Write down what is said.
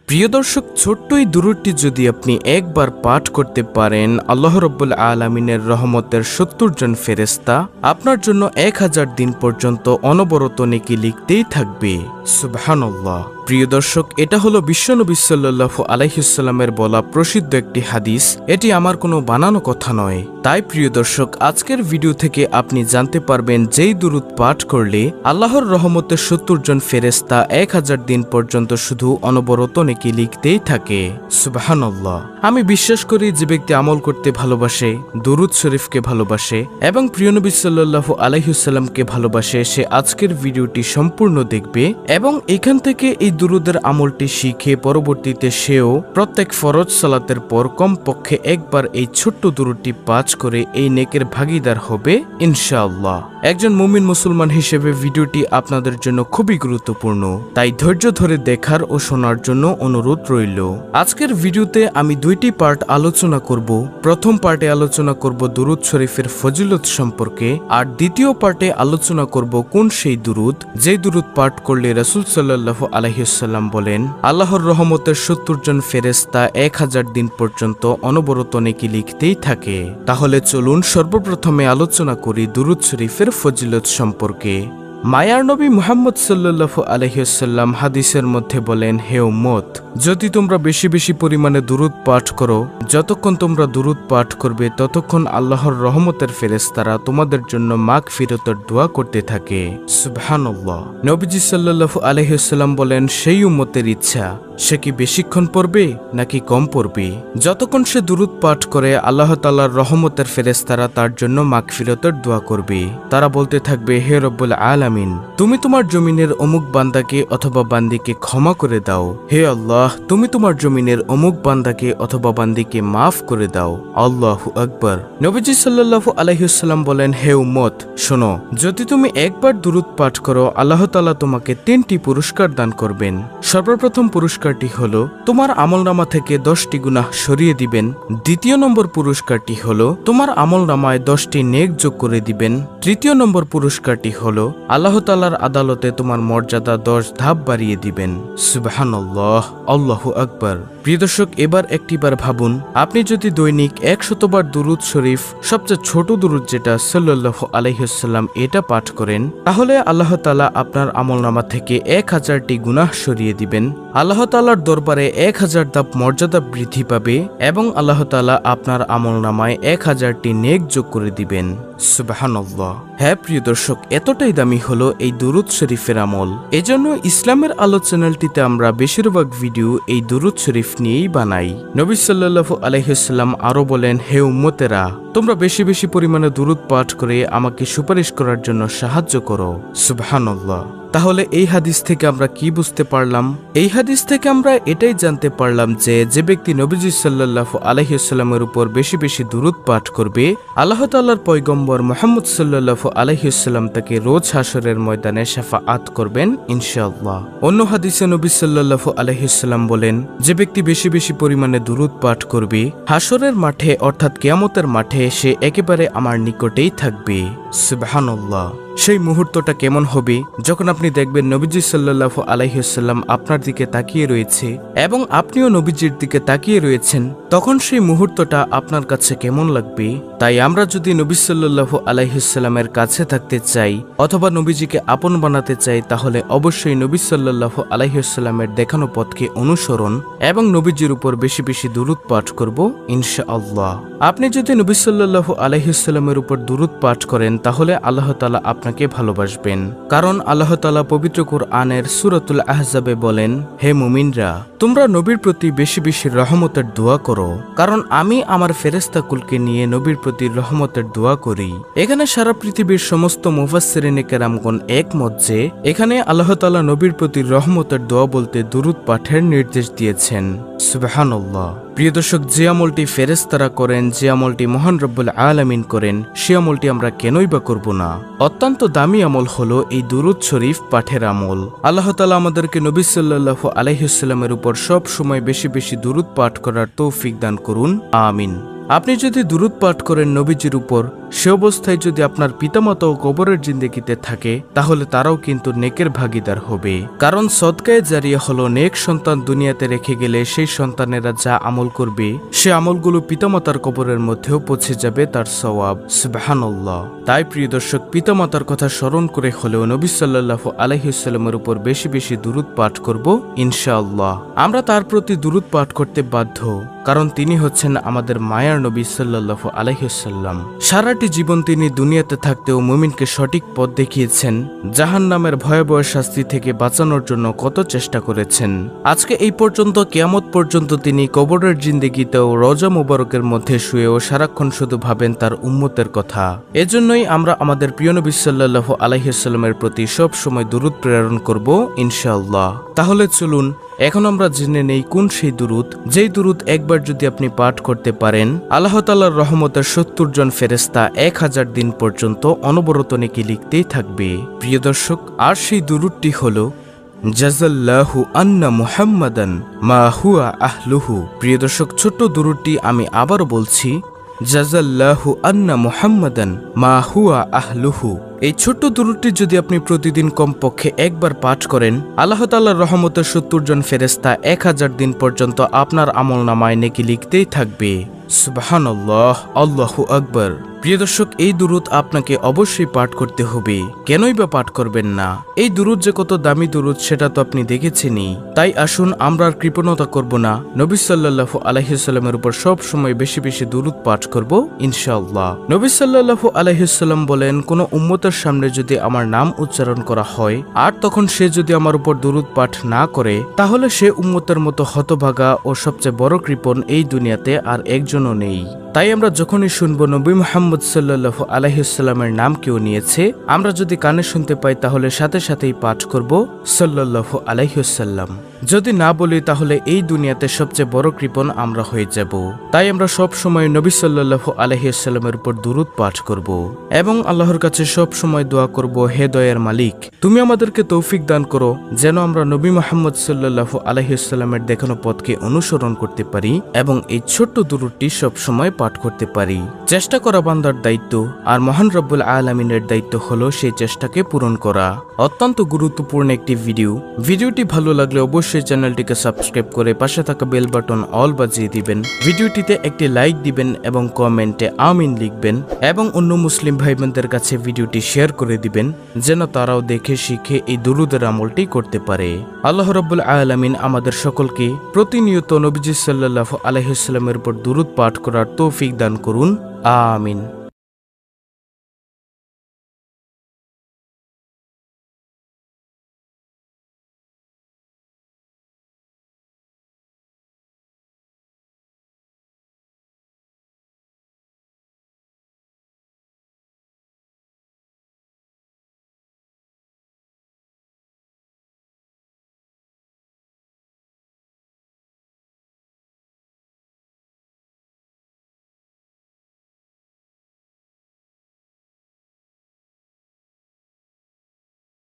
প্রিয় দর্শক, ছোট্ট এই দুরূদটি যদি আপনি একবার পাঠ করতে পারেন, আল্লাহ রাব্বুল আলামিনের রহমতের ৭০ জন ফেরেশতা আপনার জন্য ১০০০ দিন পর্যন্ত অনবরত নেকি লিখতেই থাকবে। সুবহানাল্লাহ। প্রিয় দর্শক, এটা হলো বিশ্বনবী সাল্লাল্লাহু আলাইহি ওয়াসাল্লামের বলা প্রসিদ্ধ একটি হাদিস। এটি আমার কোনো বানানো কথা নয়। তাই প্রিয় দর্শক, আজকের ভিডিও থেকে আপনি জানতে পারবেন যেই দুরূদ পাঠ করলে আল্লাহর রহমতের ৭০ জন ফেরেশতা ১০০০ দিন পর্যন্ত শুধু অনবরত নেকি লিখতেই থাকে। সুবহানাল্লাহ। আমি বিশ্বাস করি যে ব্যক্তি আমল করতে ভালোবাসে, দুরূদ শরীফকে ভালোবাসে এবং প্রিয় নবী সাল্লাল্লাহু আলাইহি ওয়াসাল্লামকে ভালোবাসে, সে আজকের ভিডিওটি সম্পূর্ণ দেখবে এবং এখান থেকে এই দুরূদের আমলটি শিখে পরবর্তীতে সেও প্রত্যেক ফরজ সালাতের পর কমপক্ষে একবার এই ছোট্ট দুরূদটি পাঠ করে এই নেকের ভাগীদার হবে ইনশাআল্লাহ। একজন মুমিন মুসলমান হিসেবে ভিডিওটি আপনাদের জন্য খুবই গুরুত্বপূর্ণ, তাই ধৈর্য ধরে দেখার ও শোনার জন্য অনুরোধ রইল। আজকের ভিডিওতে আমি দুইটি পার্ট আলোচনা করব। প্রথম পার্টে আলোচনা করব দুরূদ শরীফের ফজিলত সম্পর্কে, আর দ্বিতীয় পার্টে আলোচনা করব কোন সেই দুরূদ যে দুরূদ পাঠ করলে রাসূল সাল্লাল্লাহু আলাইহি ওয়াসাল্লাম বলেন আল্লাহর রহমতের ৭০ জন ফেরেশতা ১০০০ দিন পর্যন্ত অনবরত নেকি লিখতেই থাকে। তাহলে চলুন সর্বপ্রথমে আলোচনা করি দুরূদ শরীফের ফজিলত সম্পর্কে। মায়ার নবী মুহাম্মদ সাল্লাল্লাহু আলাইহি ওয়াসাল্লাম হাদিসের মধ্যে বলেন, হে উম্মত, যদি তোমরা বেশি বেশি পরিমাণে দুরূদ পাঠ করো, যতক্ষণ তোমরা দুরূদ পাঠ করবে ততক্ষণ আল্লাহর রহমতের ফেরেশতারা তোমাদের জন্য মাগফিরাতের দোয়া করতে থাকে। সুবহানাল্লাহ। নবীজি সাল্লাল্লাহু আলাইহি ওয়াসাল্লাম বলেন, সেই উম্মতের ইচ্ছা সে কি বেশিক্ষণ পড়বে নাকি কম পড়বে। যতক্ষণ সে দুরূদ পাঠ করে আল্লাহ তাআলার রহমতের ফেরেশতারা তার জন্য মাগফিরাতের দোয়া করবে। তারা বলতে থাকবে, হে রব্বুল আলামিন, তুমি তোমার জমিনের অমুক বান্দাকে অথবা বান্দিকে ক্ষমা করে দাও। হে আল্লাহ, তুমি তোমার জমিনের অমুক বান্দাকে অথবা বান্দিকে মাফ করে দাও। আল্লাহু আকবার। নবীজি সাল্লাল্লাহু আলাইহি ওয়াসাল্লাম বলেন, হে উম্মত, শোনো, যদি তুমি একবার দুরূদ পাঠ করো আল্লাহ তাআলা তোমাকে ৩টি পুরস্কার দান করবেন। সর্বপ্রথম পুরস্কারটি হলো তোমার আমলনামা থেকে 10টি গুনাহ সরিয়ে দিবেন। দ্বিতীয় নম্বর পুরস্কারটি হলো তোমার আমলনামায় 10টি নেক যোগ করে দিবেন। তৃতীয় নম্বর পুরস্কারটি হলো আল্লাহ তাআলার আদালতে তোমার মর্যাদা 10 ধাপ বাড়িয়ে দিবেন। সুবহানাল্লাহ। আল্লাহু আকবার। প্রিয় দর্শক, এবার একটিবার ভাবুন, আপনি যদি দৈনিক ১০০ বার দুরূদ শরীফ, সবচেয়ে ছোট দুরূদ যেটা সাল্লাল্লাহু আলাইহি ওয়াসাল্লাম, এটা পাঠ করেন, তাহলে আল্লাহ তাআলা আপনার আমলনামা থেকে ১০০০টি গুনাহ সরিয়ে দিবেন। আল্লাহ তাআলার দরবারে ১০০০ ধাপ মর্যাদা বৃদ্ধি পাবে এবং আল্লাহ তাআলা আপনার আমলনামায় ১০০০টি নেক যোগ করে দিবেন। সুবহানাল্লাহ। হ্যাঁ প্রিয় দর্শক, এতটাই দামি হলো এই দুরূদ শরীফের আমল। এজন্য ইসলামের আলো চ্যানেলটিতে আমরা বেশিরভাগ ভিডিও এই দুরূদ শরীফ নিয়েই বানাই। নবী সাল্লাল্লাহু আলাইহি ওয়াসাল্লাম আরো বলেন, হে উম্মতেরা, তোমরা বেশি বেশি পরিমাণে দুরূদ পাঠ করে আমাকে সুপারিশ করার জন্য সাহায্য করো। সুবহানাল্লাহ। তাহলে এই হাদিস থেকে আমরা কি বুঝতে পারলাম? এই হাদিস থেকে আমরা এটাই জানতে পারলাম যে যে ব্যক্তি নবীজি সাল্লাল্লাহু আলাইহি ওয়াসাল্লামের উপর বেশি বেশি দুরূদ পাঠ করবে, আল্লাহ তাআলার পয়গম্বর মুহাম্মদ সাল্লাল্লাহু আলাইহি ওয়াসাল্লাম তাকে রোজ হাশরের ময়দানে শাফাআত করবেন ইনশাআল্লাহ। অন্য হাদিসে নবী সাল্লাল্লাহু আলাইহি ওয়াসাল্লাম বলেন, যে ব্যক্তি বেশি বেশি পরিমাণে দুরূদ পাঠ করবে, হাশরের মাঠে অর্থাৎ কিয়ামতের মাঠে সে একেবারে আমার নিকটেই থাকবে। সুবহানাল্লাহ। সেই মুহূর্তটা কেমন হবে যখন আপনি দেখবেন নবীজি সাল্লাল্লাহু আলাইহি ওয়াসাল্লাম আপনার দিকে তাকিয়ে রয়েছে এবং আপনিও নবীজির দিকে তাকিয়ে রয়েছেন, তখন সেই মুহূর্তটা আপনার কাছে কেমন লাগবে? তাই আমরা যদি নবী সাল্লাল্লাহু আলাইহি ওয়াসাল্লামের কাছে থাকতে চাই অথবা নবীজিকে আপন বানাতে চাই, তাহলে অবশ্যই নবী সাল্লাল্লাহু আলাইহি ওয়াসাল্লামের দেখানো পথকে অনুসরণ এবং নবীজির উপর বেশি বেশি দুরূদ পাঠ করব ইনশাআল্লাহ। আপনি যদি নবী সাল্লাল্লাহু আলাইহি ওয়াসাল্লামের উপর দুরূদ পাঠ করেন, তাহলে আল্লাহ তাআলা আপনাকে ভালোবাসবেন। কারণ আল্লাহ তাআলা পবিত্র কুরআনের সূরাতুল আহজাবে বলেন, হে মুমিনরা, তোমরা নবীর প্রতি বেশি বেশি রহমতের দোয়া করো, কারণ আমি আমার ফেরেশতাকুলকে নিয়ে নবীর প্রতি রহমতের দোয়া করি। এখানে সারা পৃথিবীর সমস্ত মুফাসসিরিনে কেরামগণ একমত যে এখানে আল্লাহ তাআলা নবীর প্রতি রহমতের দোয়া বলতে দুরূদ পাঠের নির্দেশ দিয়েছেন। সুবহানাল্লাহ। প্রিয় দর্শক, যে আমলটি ফেরেশতারা করেন, যে আমলটি মহান রব্বুল আলামিন করেন, সে আমলটি আমরা কেনই বা করব না? অত্যন্ত দামি আমল হলো এই দুরূদ শরীফ পাঠের আমল। আল্লাহ তাআলা আমাদেরকে নবী সাল্লাল্লাহু আলাইহি ওয়াসাল্লামের উপর সব সময় বেশি বেশি দুরূদ পাঠ করার তৌফিক দান করুন। আমিন। আপনি যদি দুরূদ পাঠ করেন নবীজির উপর, সে অবস্থায় যদি আপনার পিতামাতা ও কবরের জিন্দেগিতে থাকে, তাহলে তারাও কিন্তু নেকের ভাগীদার হবে। কারণ সদকায়ে জারিয়া হলো নেক সন্তান দুনিয়াতে রেখে গেলে সেই সন্তানেরা যা আমল করবে সে আমলগুলো পিতামাতার কবরের মধ্যেও পৌঁছে যাবে তার সওয়াব। সুবহানাল্লাহ। তাই প্রিয় দর্শক, পিতামাতার কথা স্মরণ করে হলেও নবী সাল্লাল্লাহু আলাইহি ওয়াসাল্লামের উপর বেশি বেশি দুরূদ পাঠ করব ইনশাআল্লাহ। আমরা তার প্রতি দুরূদ পাঠ করতে বাধ্য, কারণ তিনি হচ্ছেন আমাদের মায়ার নবী সাল্লাল্লাহু আলাইহি ওয়াসাল্লাম। সারাটি জীবন তিনি দুনিয়াতে থাকতেও মুমিনকে সঠিক পথ দেখিয়েছেন, জাহান্নামের ভয়াবহ শাস্তি থেকে বাঁচানোর জন্য কত চেষ্টা করেছেন। আজকে এই পর্যন্ত কিয়ামত পর্যন্ত তিনি কবরের জিন্দেগিতেও রওজা মুবারকের মধ্যে শুয়েও সারাক্ষণ শুধু ভাবেন তার উম্মতের কথা। এজন্যই আমরা আমাদের প্রিয় নবী সাল্লাল্লাহু আলাইহি ওয়াসাল্লামের প্রতি সব সময় দুরূদ প্রেরণ করব ইনশাআল্লাহ। তাহলে চলুন এখন আমরা জেনে নেই কোন সেই দুরূদ, যেই দুরূদ একবার যদি আপনি পাঠ করতে পারেন আল্লাহ তাআলার রহমতের ৭০ জন ফেরেশতা ১০০০ দিন পর্যন্ত অনবরত নেকি লিখতেই থাকবে। প্রিয় দর্শক, আর সেই দুরূদটি হলো জাযাল্লাহু আন্না মুহাম্মাদান মা হুয়া আহলুহু। প্রিয় দর্শক, ছোট্ট দুরূদটি আমি আবারও বলছি, জাযাল্লাহু আন্না মুহাম্মাদান মা হুয়া আহলুহু। এই ছোট্ট দুরূদটি যদি আপনি প্রতিদিন কমপক্ষে একবার পাঠ করেন, আল্লাহ তাআলার রহমতের ৭০ জন ফেরেশতা ১০০০ দিন পর্যন্ত আপনার আমলনামায় নেকি লিখতেই থাকবে। সুবহানাল্লাহ, আল্লাহু আকবার। প্রিয় দর্শক, এই দুরূদ আপনাকে অবশ্যই পাঠ করতে হবে। কেনই বা পাঠ করবেন না? এই দুরূদ যে কত দামি দুরূদ সেটা তো আপনি দেখেছেনই। তাই আসুন আমরা আর কৃপণতা করব না, নবী সাল্লাল্লাহু আলাইহি ওয়াসাল্লামের উপর সব সময় বেশি বেশি দুরূদ পাঠ করব ইনশাআল্লাহ। নবী সাল্লাল্লাহু আলাইহি ওয়াসাল্লাম বলেন, কোন উম্মতের সামনে যদি আমার নাম উচ্চারণ করা হয় আর তখন সে যদি আমার উপর দুরূদ পাঠ না করে, তাহলে সে উম্মতের মতো হতভাগা ও সবচেয়ে বড় কৃপণ এই দুনিয়াতে আর একজনও নেই। তাই আমরা যখনই শুনবো নবী মুহাম্মদ সাল্লাল্লাহু আলাইহি ওয়াসাল্লামের নাম কেউ নিয়েছে, আমরা যদি কানে শুনতে পাই তাহলে সাথে সাথেই পাঠ করব সাল্লাল্লাহু আলাইহি ওয়াসাল্লাম। যদি না বলি তাহলে এই দুনিয়াতে সবচেয়ে বড় কৃপণ আমরা হয়ে যাব। তাই আমরা সব সময় নবী সাল্লাল্লাহু আলাইহি ওয়াসাল্লামের উপর দুরূদ পাঠ করব এবং আল্লাহর কাছে সব সময় দোয়া করব, হে দয়ার মালিক, তুমি আমাদেরকে তৌফিক দান করো যেন আমরা নবী মুহাম্মদ সাল্লাল্লাহু আলাইহি ওয়াসাল্লামের দেখানো পথকে অনুসরণ করতে পারি এবং এই ছোট্ট দুরূদটি সব সময় পাঠ করতে পারি। চেষ্টা করা বান্দার দায়িত্ব, আর মহান রব্বুল আলামিনের দায়িত্ব হলো সেই চেষ্টাকে পূরণ করা। অত্যন্ত গুরুত্বপূর্ণ একটি ভিডিওটি ভালো লাগলে অবশ্যই চ্যানেলটিকে সাবস্ক্রাইব করে পাশে থাকা বেল বাটন অল বাজিয়ে দিবেন। ভিডিওটিতে একটি লাইক দিবেন এবং কমেন্টে আমিন লিখবেন এবং অন্য মুসলিম ভাই বোনদের কাছে ভিডিওটি শেয়ার করে দিবেন যেন তারাও দেখে শিখে এই দুরূদের আমলটি করতে পারে। আল্লাহ রাব্বুল আলামিন আমাদের সকলকে প্রতিনিয়ত নবীজি সাল্লাল্লাহু আলাইহি ওয়াসাল্লামের উপর দুরূদ পাঠ করার তৌফিক দান করুন। আমিন।